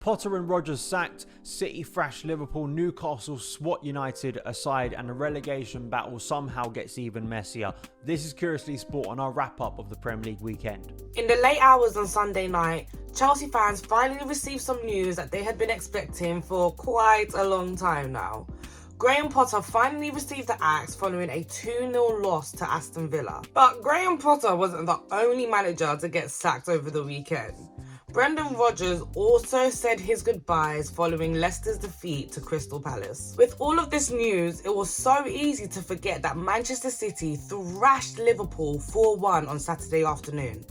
Potter and Rodgers sacked, City thrash Liverpool, Newcastle swat United aside, and the relegation battle somehow gets even messier. This is Curiously Sport on our wrap-up of the Premier League weekend. In the late hours on Sunday night, Chelsea fans finally received some news that they had been expecting for quite a long time now. Graham Potter finally received the axe following a 2-0 loss to Aston Villa. But Graham Potter wasn't the only manager to get sacked over the weekend. Rodgers also said his goodbyes following Leicester's defeat to Crystal Palace. With all of this news, it was so easy to forget that Manchester City thrashed Liverpool 4-1 on Saturday afternoon.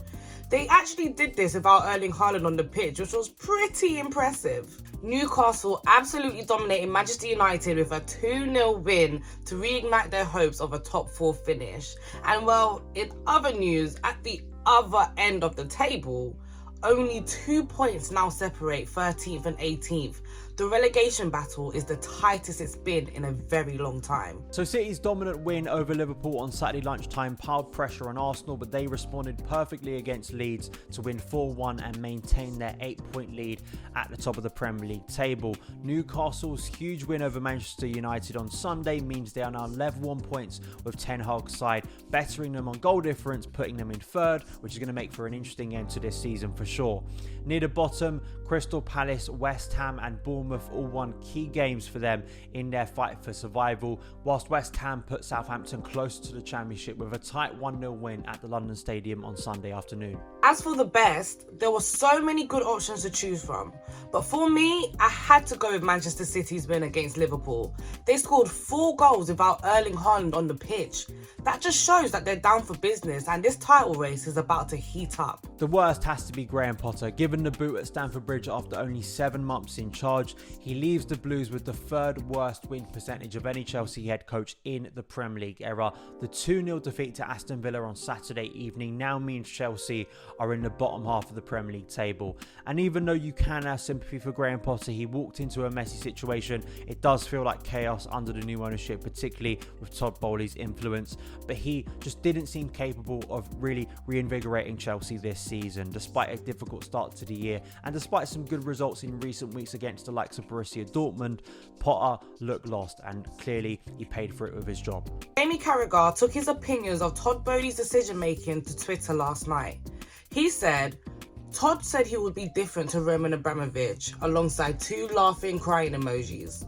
They actually did this without Erling Haaland on the pitch, which was pretty impressive. Newcastle absolutely dominated Manchester United with a 2-0 win to reignite their hopes of a top 4 finish. And well, in other news, at the other end of the table, only 2 points now separate 13th and 18th. The relegation battle is the tightest it's been in a very long time. So City's dominant win over Liverpool on Saturday lunchtime piled pressure on Arsenal, but they responded perfectly against Leeds to win 4-1 and maintain their 8-point lead at the top of the Premier League table. Newcastle's huge win over Manchester United on Sunday means they are now level 1 points with Ten Hag's side, bettering them on goal difference, putting them in third, which is going to make for an interesting end to this season for sure. Near the bottom, Crystal Palace, West Ham and Bournemouth all won key games for them in their fight for survival, whilst West Ham put Southampton closer to the Championship with a tight 1-0 win at the London Stadium on Sunday afternoon. As for the best, there were so many good options to choose from, but for me, I had to go with Manchester City's win against Liverpool. They scored 4 goals without Erling Haaland on the pitch. That just shows that they're down for business and this title race is about to heat up. The worst has to be Graham Potter. Given the boot at Stamford Bridge after only 7 months in charge, he leaves the Blues with the 3rd worst win percentage of any Chelsea head coach in the Premier League era. The 2-0 defeat to Aston Villa on Saturday evening now means Chelsea are in the bottom half of the Premier League table. And even though you can have sympathy for Graham Potter, he walked into a messy situation. It does feel like chaos under the new ownership, particularly with Todd Bowley's influence. But he just didn't seem capable of really reinvigorating Chelsea this season, despite a difficult start to the year. And despite some good results in recent weeks against the likes of Borussia Dortmund, Potter looked lost and clearly he paid for it with his job. Jamie Carragher took his opinions of Todd Bowley's decision making to Twitter last night. He said, Todd said he would be different to Roman Abramovich, alongside 2 laughing crying emojis.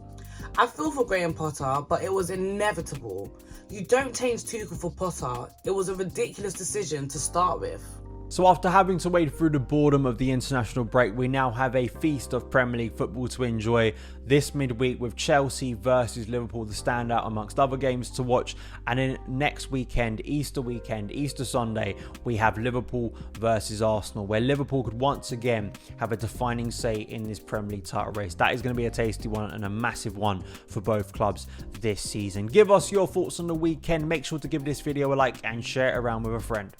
I feel for Graham Potter, but it was inevitable. You don't change Tuchel for Potter. It was a ridiculous decision to start with. So after having to wade through the boredom of the international break, we now have a feast of Premier League football to enjoy this midweek with Chelsea versus Liverpool, the standout amongst other games to watch. And then next weekend, Easter Sunday, we have Liverpool versus Arsenal, where Liverpool could once again have a defining say in this Premier League title race. That is going to be a tasty one and a massive one for both clubs this season. Give us your thoughts on the weekend. Make sure to give this video a like and share it around with a friend.